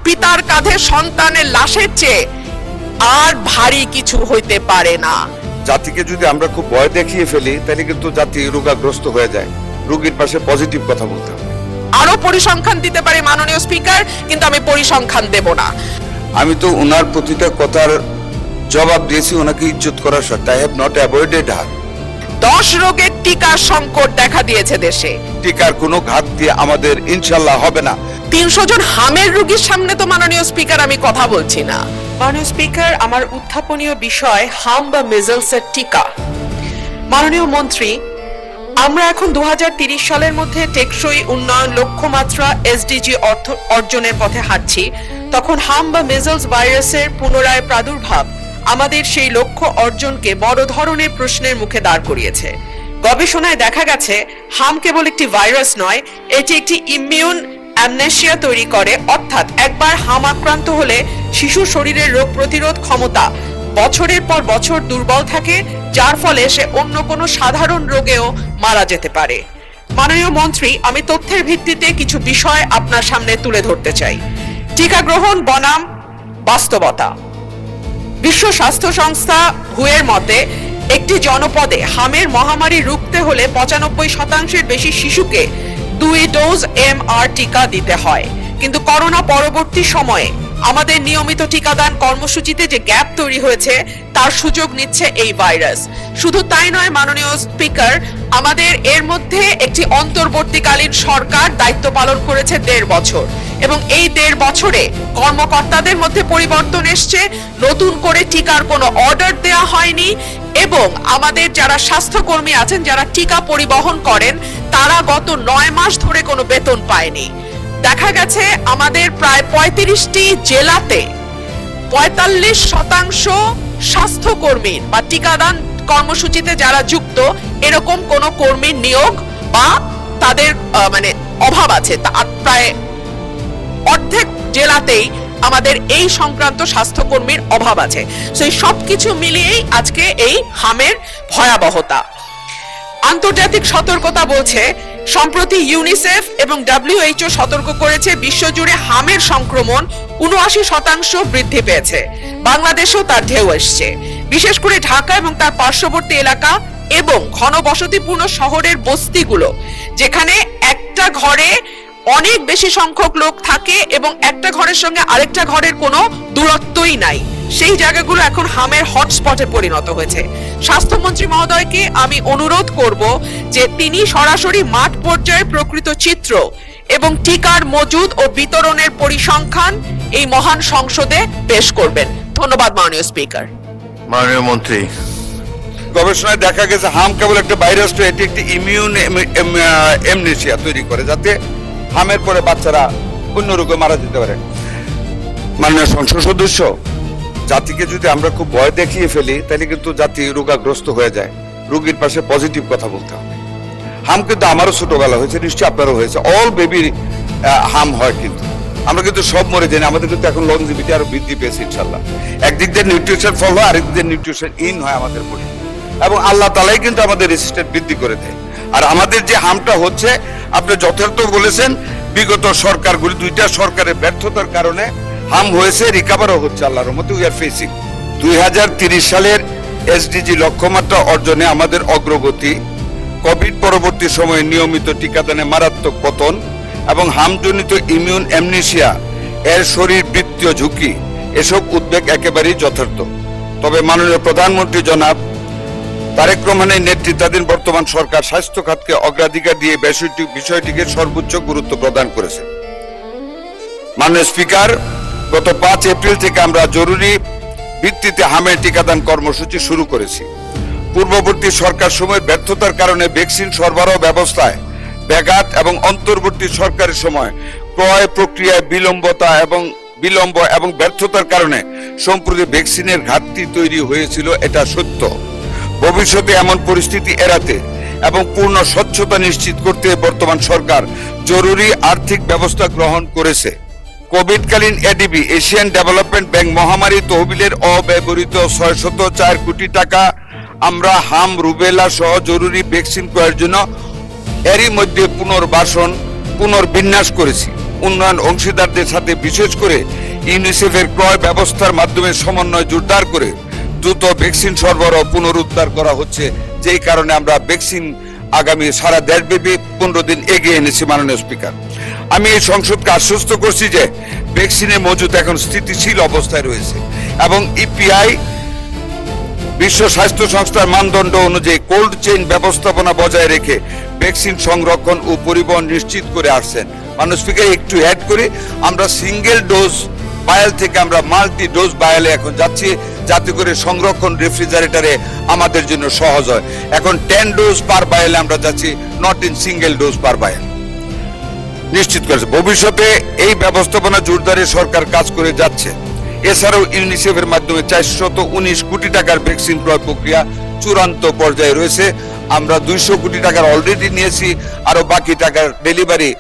পিতার কাঁধে সন্তানের লাশের চেয়ে আর ভারী কিছু হইতে পারে না। জাতিকে যদি আমরা খুব ভয় দেখিয়ে ফেলি তাহলে কিন্তু জাতি রোগাগ্রস্ত হয়ে যায়। রোগীর পাশে পজিটিভ কথা বলতে হবে। আরো পরিসংখ্যান দিতে পারি মাননীয় স্পিকার, কিন্তু আমি পরিসংখ্যান দেব না। আমি তো ওনার প্রতিটা কথার জবাব দিয়েছি ওনাকে ইজ্জত করার সাথে। আই হ্যাভ নট অ্যাভয়েডেড হার। 10 রোগের টিকার সংকট দেখা দিয়েছে দেশে। টিকার কোনো ঘাটতি আমাদের ইনশাল্লাহ হবে না। 300 জন হামের রোগীর সামনে তো মাননীয় স্পিকার আমি কথা বলছি না। মাননীয় স্পিকার, আমার উত্থাপনীয় বিষয় হাম বা মিজলসের টিকা। মাননীয় মন্ত্রী, আমরা এখন 2030 সালের মধ্যে টেকসই উন্নয়ন লক্ষ্যমাত্রা এসডিজি অর্জনের পথে হাঁটছি। তখন হাম বা মিজলস ভাইরাসের পুনরায় প্রাদুর্ভাব আমাদের সেই লক্ষ্য অর্জনকে বড় ধরনের প্রশ্নের মুখে দাঁড় করিয়েছে। গবেষণায় দেখা গেছে হাম কেবল একটি ভাইরাস নয়, এটি একটি ইমিউন অ্যামনেসিয়া তৈরি করে, অর্থাৎ একবার হাম আক্রান্ত হলে শিশুর শরীরের রোগ প্রতিরোধ ক্ষমতা বছরের পর বছর দুর্বল থাকে, যার ফলে সে অন্য কোনো সাধারণ রোগেও মারা যেতে পারে। মাননীয় মন্ত্রী, আমি তথ্যের ভিত্তিতে কিছু বিষয় আপনার সামনে তুলে ধরতে চাই। টিকা গ্রহণ বনাম বাস্তবতা। বিশ্ব স্বাস্থ্য সংস্থা WHO-এর মতে একটি জনপদে হামের মহামারী রুখতে হলে 95% বেশি শিশুকে 2 ডোজ MR টিকা দিতে হয়। কিন্তু করোনা পরবর্তী সময়ে আমাদের নিয়মিত টিকাদান কর্মসূচিতে যে গ্যাপ তৈরি হয়েছে তার সুযোগ নিচ্ছে এই ভাইরাস। শুধু তাই নয় মাননীয় স্পিকার, আমাদের এর মধ্যে একটি অন্তর্বর্তীকালীন সরকার দায়িত্ব পালন করেছে 1.5 বছর, এবং এই 1.5 বছরে কর্মকর্তাদের মধ্যে পরিবর্তন এসছে, নতুন করে টিকার কোনো অর্ডার দেওয়া হয়নি, এবং আমাদের যারা স্বাস্থ্যকর্মী আছেন যারা টিকা পরিবহন করেন তারা গত 9 মাস ধরে কোনো বেতন পায়নি। দেখা গেছে আমাদের প্রায় 35টি জেলাতে 45% স্বাস্থ্যকর্মীর বা টিকাদান কর্মসূচিতে যারা যুক্ত এরকম কোনো কর্মীর নিয়োগ বা তাদের অভাব আছে। প্রায় অর্ধেক জেলাতেই আমাদের এই সংক্রান্ত স্বাস্থ্যকর্মীর অভাব আছে। সেই সবকিছু মিলিয়েই আজকে এই হামের ভয়াবহতা। আন্তর্জাতিক সতর্কতা বলছে, সম্প্রতি ইউনিসেফ এবং WHO সতর্ক করেছে বিশ্বজুড়ে হামের সংক্রমণ 79% বৃদ্ধি পেয়েছে। বাংলাদেশেও তার ঢেউ এসছে, বিশেষ করে ঢাকা এবং তার পার্শ্ববর্তী এলাকা এবং ঘনবসতিপূর্ণ শহরের বস্তিগুলো, যেখানে একটা ঘরে অনেক বেশি সংখ্যক লোক থাকে এবং একটা ঘরের সঙ্গে আরেকটা ঘরের কোনো দূরত্বই নাই। সেই জায়গাগুলো এখন হামের হটস্পটে পরিণত হয়েছে। স্বাস্থ্যমন্ত্রী মহোদয়কে আমি অনুরোধ করব যে তিনি সরাসরি মাঠ পর্যায়ে প্রকৃত চিত্র এবং টিকার মজুদ ও বিতরণের পরিসংখ্যান এই মহান সংসদে পেশ করবেন। ধন্যবাদ মাননীয় স্পিকার। মাননীয় মন্ত্রী, গবেষণায় দেখা গেছে হাম কেবল একটা ভাইরাস নয়, এটি একটি ইমিউন অ্যামনেসিয়া তৈরি করে, যাতে হামের পরে বাচ্চারা অন্য রোগে মারা যেতে পারে। মাননীয় সংসদ সদস্য, জাতিকে যদি আমরা খুব ভয় দেখিয়ে ফেলি তাহলে কিন্তু জাতি রোগাগ্রস্ত হয়ে যায়। রোগীর পাশে পজিটিভ কথা বলতে হবে। হাম কিন্তু আমারও ছোটবেলা হয়েছে, নিশ্চয়ই আপনারও হয়েছে। অল বেবি হাম হয়, কিন্তু আমরা কিন্তু সব মরে যাই। আমাদের কিন্তু এখন লংজিভিটি আরো বৃদ্ধি পেয়েছে ইনশাল্লাহ। একদিক দিয়ে নিউট্রিশন ফল হয়, আরেক দিয়ে নিউট্রিশন ইন হয় আমাদের বডি, এবং আল্লাহ তালাই কিন্তু আমাদের রেসিস্ট্যান্ট বৃদ্ধি করে দেয়। আর আমাদের যে হামটা হচ্ছে, আপনি যথার্থ বলেছেন, বিগত সরকারগুলি 2টা সরকারের ব্যর্থতার কারণে হাম হয়েছে, রিকভারও হচ্ছে আল্লাহর রহমতে। উই আর ফেসিং 2030 সালের এসডিজি লক্ষ্যমাত্রা অর্জনে আমাদের অগ্রগতি, কোভিড পরবর্তী সময়ে নিয়মিত টিকাদানে মারাত্মক পতন এবং হামজনিত ইমিউন অ্যামনেসিয়া এর শরীরবৃত্তীয় ঝুঁকি, এসব উদ্বেগ একেবারেই যথার্থ। তবে মাননীয় প্রধানমন্ত্রী জনাব তারেক রহমানের নেতৃত্বাধীন বর্তমান সরকার স্বাস্থ্য খাতকে অগ্রাধিকার দিয়ে বিষয়টিকে সর্বোচ্চ গুরুত্ব প্রদান করেছে। মাননীয় স্পিকার, গত 5 এপ্রিল থেকে আমরা জরুরি ভিত্তিতে হামের টিকাদান কর্মসূচি শুরু করেছি। পূর্ববর্তী সরকার সময়ের ব্যর্থতার কারণে ভ্যাকসিন সরবরাহ ব্যবস্থায় ব্যাঘাত এবং অন্তর্বর্তী সরকারের সময় ক্রয় প্রক্রিয়ায় বিলম্ব এবং ব্যর্থতার কারণে সম্প্রতি ভ্যাকসিনের ঘাটতি তৈরি হয়েছিল, এটা সত্য। ভবিষ্যতে এমন পরিস্থিতি এড়াতে এবং পূর্ণ স্বচ্ছতা নিশ্চিত করতে বর্তমান সরকার জরুরি আর্থিক ব্যবস্থা গ্রহণ করেছে। কোভিডকালীন এডিবি এশিয়ান ডেভেলপমেন্ট ব্যাংক মহামারী তহবিলের অব্যবহৃত 604 কোটি টাকা আমরা হাম, রুবেলা সহ জরুরি ভ্যাকসিন ক্রয়ের জন্য এরই মধ্যে পুনর্বিন্যাস করেছি। উন্নয়ন অংশীদারদের সাথে বিশেষ করে ইউনিসেফের ক্রয় ব্যবস্থার মাধ্যমে সমন্বয় জোরদার করে দ্রুত ভ্যাকসিন সরবরাহ পুনরুদ্ধার করা হচ্ছে, যেই কারণে আমরা ভ্যাকসিন আগামী সারা দেশব্যাপী 15 দিন এগিয়ে এনেছি। মাননীয় স্পিকার, আমি এই সংসদকে আশ্বস্ত করছি যে ভ্যাকসিনের মজুদ এখন স্থিতিশীল অবস্থায় রয়েছে এবং ইপিআই বিশ্ব স্বাস্থ্য সংস্থার মানদণ্ড অনুযায়ী কোল্ড চেইন ব্যবস্থাপনা বজায় রেখে ভ্যাকসিন সংরক্ষণ ও পরিবহন নিশ্চিত করে আসছেন। মাননীয় স্পিকার, একটু অ্যাড করি, আমরা সিঙ্গেল ডোজ বায়াল থেকে আমরা মাল্টি ডোজ বায়ালে এখন যাচ্ছি, যাতে করে সংরক্ষণ রেফ্রিজারেটরে আমাদের জন্য সহজ হয়। এখন 10 ডোজ পার বায়ালে আমরা যাচ্ছি, not in single dose per bowel নিশ্চিত করেছে। ভবিষ্যতে এই ব্যবস্থাপনা জোরদারে সরকার কাজ করে যাচ্ছে। এছাড়াও ইউনিসেফের মাধ্যমে 419 কোটি টাকার ভ্যাকসিন ক্রয় প্রক্রিয়া চূড়ান্ত পর্যায়ে রয়েছে। আমরা 200 কোটি টাকার অলরেডি নিয়েছি, আরো বাকি টাকার ডেলিভারি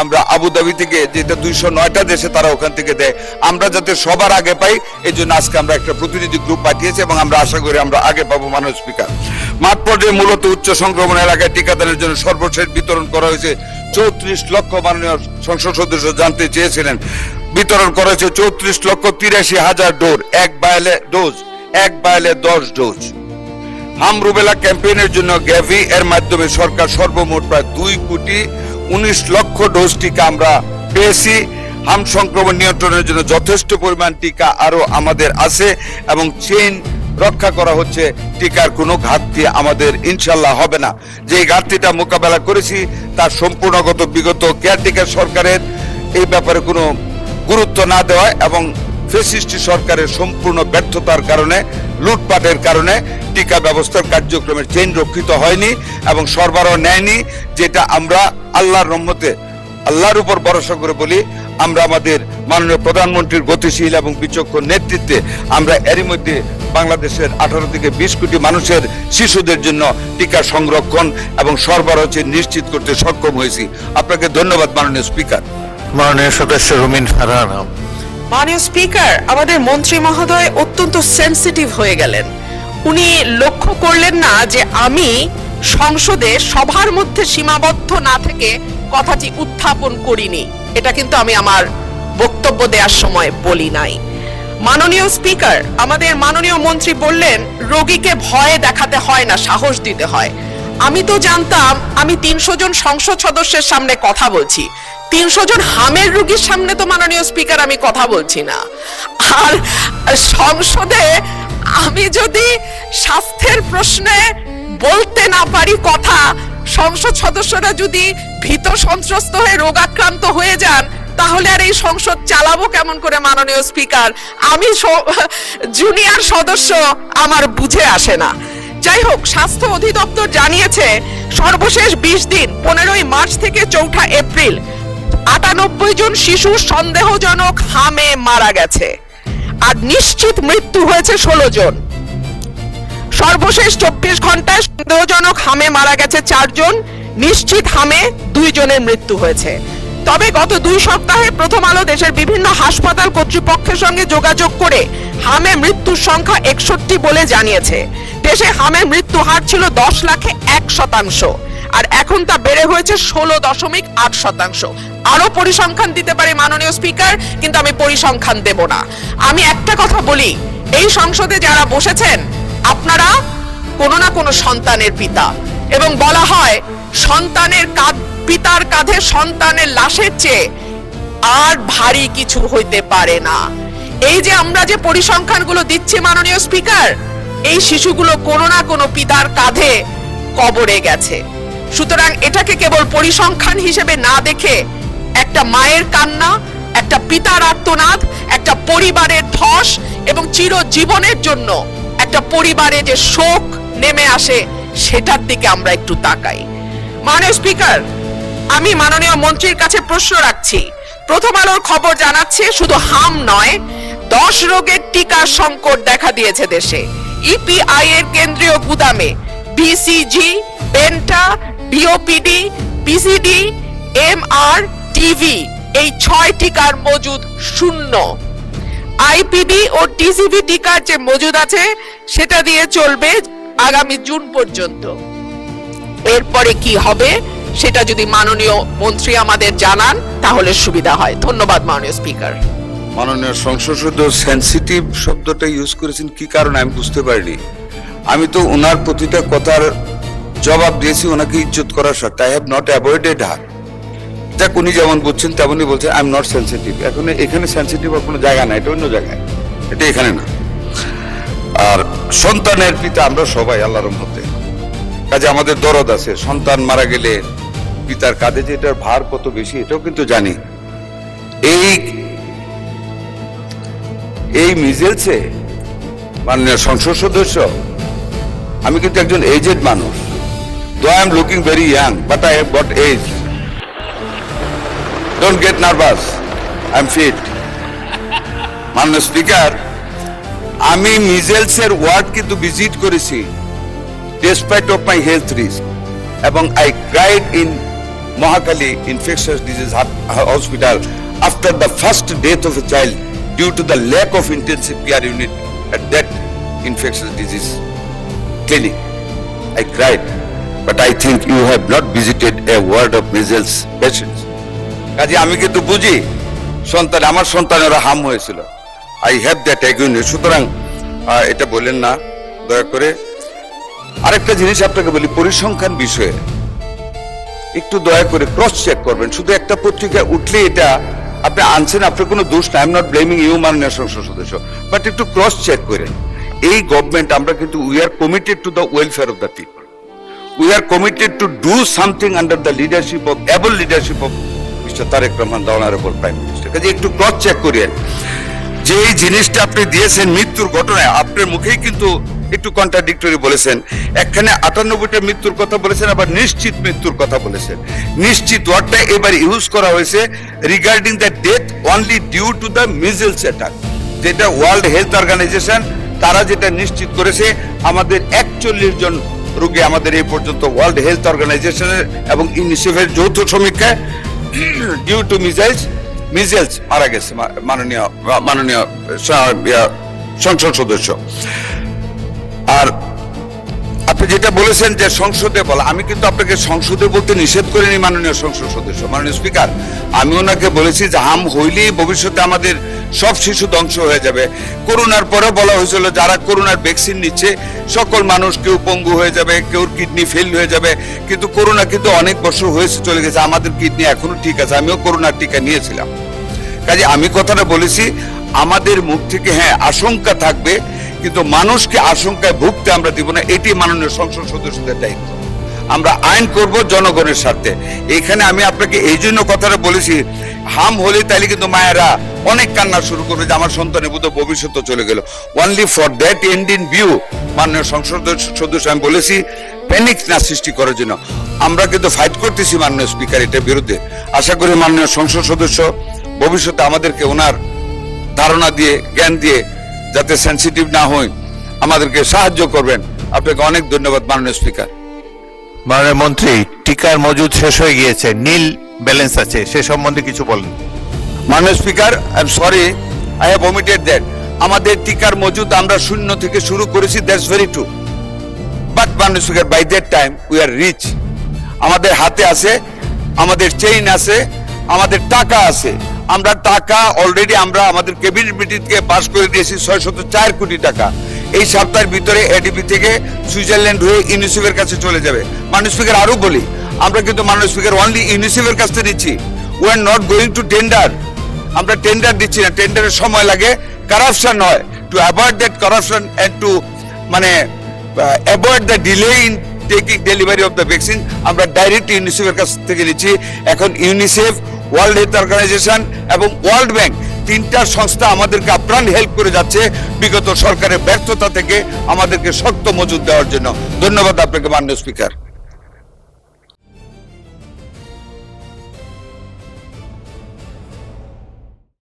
আমরা আবুধাবি থেকে, যেটা 209টা দেশে তারা ওখান থেকে দেয়, আমরা যাতে সবার আগে পাই এই জন্য আজকে আমরা একটা প্রতিনিধি গ্রুপ পাঠিয়েছি এবং আমরা আশা করি আমরা আগে পাবো। মাননীয় স্পিকার, মাঠ পর্যায়ে মূলত উচ্চ সংক্রমণ এলাকায় টিকাদানের জন্য সর্বশেষ বিতরণ করা হয়েছে 34 লক্ষ। মাননীয় সংসদ সদস্য জানতে চেয়েছিলেন, বিতরণ করা হয়েছে 34,83,000 ডোজ, এক বায়ালে 10 ডোজ। হাম রুবেলা ক্যাম্পেইনের জন্য গ্যাভি এর মাধ্যমে সরকার সর্বমোট প্রায় 2,19,00,000 ডোজ টিকা আমরা পেয়েছি। হাম সংক্রমণ নিয়ন্ত্রণের জন্য যথেষ্ট পরিমাণ টিকা আরো আমাদের আছে এবং চেইন রক্ষা করা হচ্ছে। টিকার কোনো ঘাটতি আমাদের ইনশাল্লাহ হবে না। যে ঘাটতিটা মোকাবেলা করেছি তার সম্পূর্ণগত বিগত কেয়ারটেকার সরকারের এই ব্যাপারে কোনো গুরুত্ব না দেওয়া এবং ফ্যাসিস্ট সরকারের সম্পূর্ণ ব্যর্থতার কারণে, লুটপাটের কারণে টিকা ব্যবস্থার কার্যক্রমের চেইন রক্ষিত হয়নি এবং সরবরাহ নেয়নি, যেটা আমরা আল্লাহর রহমতে, আল্লাহর উপর ভরসা করে বলি, আমরা আমাদের মাননীয় প্রধানমন্ত্রীর গতিশীল এবং বিচক্ষণ নেতৃত্বে আমরা এরই মধ্যে বাংলাদেশের 18 থেকে 20 কোটি মানুষের শিশুদের জন্য টিকা সংরক্ষণ এবং সরবরাহ নিশ্চিত করতে সক্ষম হয়েছি। আপনাকে ধন্যবাদ মাননীয় স্পিকার। মাননীয় সদস্য রুমিন ফারহানা। মাননীয় স্পিকার, আমাদের মন্ত্রী মহোদয় অত্যন্ত সেনসিটিভ হয়ে গেলেন। উনি লক্ষ্য করলেন না যে আমি সংসদে সবার মধ্যে সীমাবদ্ধ না থেকে কথাটি উত্থাপন করিনি। এটা কিন্তু আমি আমার বক্তব্য দেওয়ার সময় বলি নাই। মাননীয় স্পিকার, আমাদের মাননীয় মন্ত্রী বললেন রোগীকে ভয় দেখাতে হয় না, সাহস দিতে হয়। আমি তো জানতাম আমি 300 জন সংসদ সদস্যের সামনে কথা বলছি, 300 জন হামের রোগীর সামনে তো মাননীয় স্পিকার আমি কথা বলছি না। আর সংসদে আমি যদি স্বাস্থ্যের প্রশ্নে বলতে না পারি কথা, সংসদ সদস্যরা যদি ভীত সন্ত্রস্ত হয়ে রোগাক্রান্ত হয়ে যান, তাহলে আর এই সংসদ চালাবো কেমন করে মাননীয় স্পিকার? আমি জুনিয়র সদস্য, আমার বুঝে আসে না। যাই হোক, স্বাস্থ্য অধিদপ্তর জানিয়েছে সর্বশেষ 20 দিন 15ই মার্চ থেকে 4 এপ্রিল 98 জন শিশু সন্দেহজনক হামে মারা গেছে আর নিশ্চিত মৃত্যু হয়েছে 16 জন। সর্বশেষ 24 ঘন্টায় সন্দেহজনক হামে মারা গেছে 4 জন, নিশ্চিত হামে 2 জনের মৃত্যু হয়েছে। তবে গত 2 সপ্তাহে প্রথম আলো দেশের বিভিন্ন হাসপাতাল কর্তৃপক্ষের সঙ্গে যোগাযোগ করে হামে মৃত্যুর সংখ্যা 61 বলে জানিয়েছে। দেশে হামে মৃত্যু হার ছিল 10 লাখে 1% আর এখন তা বেড়ে হয়েছে 16.8%। আরো পরিসংখ্যান দিতে পারে মাননীয় স্পিকার, কিন্তু আমি পরিসংখ্যান দেব না। আমি একটা কথা বলি, এই সংসদে যারা বসেছেন আপনারা কোনো না কোনো সন্তানের পিতা, এবং বলা হয় সন্তানের পিতার কাঁধে সন্তানের লাশের চেয়ে আর ভারী কিছু হইতে পারে না। এই যে আমরা যে পরিসংখ্যানগুলো দিচ্ছি মাননীয় স্পিকার, এই শিশুগুলো কোনো না কোনো পিতার কাঁধে কবরে গেছে। সুতরাং এটাকে কেবল পরিসংখ্যান হিসেবে না দেখে একটা মায়ের কান্না, একটা পিতার আর্তনাদ, একটা পরিবারের ধস এবং চিরজীবনের জন্য একটা পরিবারে যে শোক নেমে আসে, সেটার দিকে আমরা একটু তাকাই। মাননীয় স্পিকার, আমি মাননীয় মন্ত্রীর কাছে প্রশ্ন রাখছি। প্রথম আলোর খবর জানাচ্ছে শুধু হাম নয়, 10 রোগের টিকার সংকট দেখা দিয়েছে দেশে। ইপিআই এর কেন্দ্রীয় গুদামে BCG, penta, bOPV, PCV, MR, TV এই 6 টিকার মজুদ শূন্য। আইপিডি ও টিসিভি টিকার যে মজুদ আছে সেটা দিয়ে চলবে আগামী জুন পর্যন্ত। এরপরে কি হবে সেটা যদি মাননীয় মন্ত্রী আমাদের জানান তাহলে সুবিধা হয়। ধন্যবাদ মাননীয় স্পিকার। মাননীয় সংসদ সদস্য সেনসিটিভ শব্দটা ইউজ করেছেন কি কারণে আমি বুঝতে পারিনি। আমি তো ওনার প্রতিটা কথার জবাব দিয়েছি ওনাকে ইজ্জত করার স্বার্থে। আই হ্যাভ নট অ্যাভয়েডেড হার। যাক, উনি যেমন বলছেন তেমনই বলছেন আই এম নট সেনসিটিভ। এখন এখানে সেনসিটিভ কোনো জায়গা না, এটা অন্য জায়গায়, এটা এখানে না। আর সন্তানের পিতা আমরা সবাই আল্লাহর রহমতে, কাজে আমাদের দরদ আছে। সন্তান মারা গেলে পিতার কাঁধে যে এটার ভার কত বেশি এটাও কিন্তু জানি। এই মিজেলসে মাননীয় সংসদ সদস্য, আমি কিন্তু একজন এজেড মানুষ। Though I am looking very young but I have got age. Don't get nervous, I am fit. মাননীয় স্পিকার, আমি মিজেলসের ওয়ার্ড কিন্তু ভিজিট করেছি despite of my health risk, এবং I cried in Mahakali Infectious Disease Hospital after the first death of a child due to the lack of intensive care unit at that infectious disease clinic. I cried, but I think you have not visited a ward of measles patients. কাজে আমি কিন্তু বুঝি আমার সন্তানেরা হাম হয়েছিল। I have that agony. সুতরাং এটা বলেন না দয়া করে। আরেকটা জিনিস আপনাকে বলি, পরিসংখ্যান বিষয়ে একটু দয়া করে ক্রস চেক করবেন। শুধু একটা পত্রিকায় উঠলে এটা আপনি আনছেন, আপনার কোনো দোষ না। I am not blaming you মাননীয় সংসদ সদস্য, বাট একটু ক্রস চেক করেন। এই গভর্নমেন্ট আমরা কিন্তু we are committed to the welfare of the people. We are committed to do something under the leadership of able leadership of mister Tarek Rahman, the honourable prime minister. কাজে একটু cross check করেন যে এই জিনিসটা আপনি দিয়েছেন মৃত্যুর ঘটনায়, আপনার মুখেই কিন্তু একটু কন্ট্রাডিক্টরি বলেছেন। একখানে 98টা মৃত্যুর কথা বলেছেন, আবার নিশ্চিত মৃত্যুর কথা বলেছেন। নিশ্চিত ওয়ার্ডটা এবার ইউজ করা হয়েছে regarding the death only due to the measles attack, যেটা ওয়ার্ল্ড হেলথ অর্গানাইজেশন তারা যেটা নিশ্চিত করেছে আমাদের 41 জন রোগী আমাদের এই পর্যন্ত ওয়ার্ল্ড হেলথ অর্গানাইজেশনের এবং ইউনিসেফের যৌথ সমীক্ষায় ডিউ টু মিজেলস মারা গেছে মাননীয় সংসদ সদস্য। আর আপনি যেটা বলেছেন যে সংসদে বলা, আমি কিন্তু আপনাকে সংসদে বলতে নিষেধ করিনি মাননীয় সংসদ সদস্য। মাননীয় স্পিকার, আমি ওনাকে বলেছি যে হাম হইলেই ভবিষ্যতে আমাদের সব শিশু ধ্বংস হয়ে যাবে। করোনার পরে বলা হয়েছিল যারা করোনার ভ্যাকসিন নিচ্ছে সকল মানুষ, কেউ পঙ্গু হয়ে যাবে, কেউ কিডনি ফেল হয়ে যাবে। কিন্তু করোনা কিন্তু অনেক বছর হয়েছে চলে গেছে, আমাদের কিডনি এখনো ঠিক আছে। আমিও করোনার টিকা নিয়েছিলাম। কাজে আমি কথাটা বলেছি আমাদের মুখ থেকে হ্যাঁ আশঙ্কা থাকবে, কিন্তু মানুষকে আশঙ্কায় ভুগতে আমরা দিব না। এটি মাননীয় সংসদ সদস্যদের দায়িত্ব। আমরা আইন করব জনগণের স্বার্থে। এখানে আমি আপনাকে এই জন্য কথাটা বলেছি, হাম হলে তাইলে কিন্তু মায়েরা অনেক কান্না শুরু করবে যে আমার সন্তানের বুধ ভবিষ্যৎ চলে গেল। Only for that end in view মাননীয় সংসদ সদস্য আমি বলেছি প্যানিক না সৃষ্টি করার জন্য আমরা কিন্তু ফাইট করতেছি মাননীয় স্পিকার এটার বিরুদ্ধে। আশা করি মাননীয় সংসদ সদস্য ভবিষ্যতে আমাদেরকে ওনার ধারণা দিয়ে জ্ঞান দিয়ে যাতে সেনসিটিভ না হই আমাদেরকে সাহায্য করবেন। আপনাকে অনেক ধন্যবাদ মাননীয় স্পিকার। মাননীয় মন্ত্রী, টিকার মজুদ শেষ হয়ে গিয়েছে, নীল ব্যালেন্স আছে, সে সম্বন্ধে কিছু বলেন। মাননীয় speaker, I am sorry, I have omitted that. আমাদের টিকার মজুদ আমরা শূন্য থেকে শুরু করেছি, দ্যাটস ভেরি ট্রু। বাট মাননীয় speaker, by that time we are reach. আমাদের হাতে আছে, আমাদের চেইন আছে, আমাদের টাকা আছে। আমরা টাকা অলরেডি আমরা আমাদের ক্যাবিনেট মিটিং থেকে পাস করে দিয়েছি 604 কোটি টাকা। এই সপ্তাহের ভিতরে এডিবি থেকে সুইজারল্যান্ড হয়ে ইউনিসেফের কাছে চলে যাবে। মাননীয় স্পিকার, আরো বলি আমরা কিন্তু মাননীয় স্পিকার অনলি ইউনিসেফের কাছে দিচ্ছি। We are not going to tender. আমরা টেন্ডার দিচ্ছি না, টেন্ডারের সময় লাগে, কারাপশন হয়। To avoid that corruption and to avoid the delay in taking delivery of the vaccine আমরা ডাইরেক্ট ইউনিসেফের কাছ থেকে নিচ্ছি। এখন ইউনিসেফ, ওয়ার্ল্ড হেলথ অর্গানাইজেশন এবং ওয়ার্ল্ড ব্যাংক তিনটা সংস্থা আমাদেরকে আপ্রাণ হেল্প করে যাচ্ছে বিগত সরকারের ব্যর্থতা থেকে আমাদেরকে শক্ত মজুদ দেওয়ার জন্য। ধন্যবাদ আপনাকে মাননীয় স্পিকার।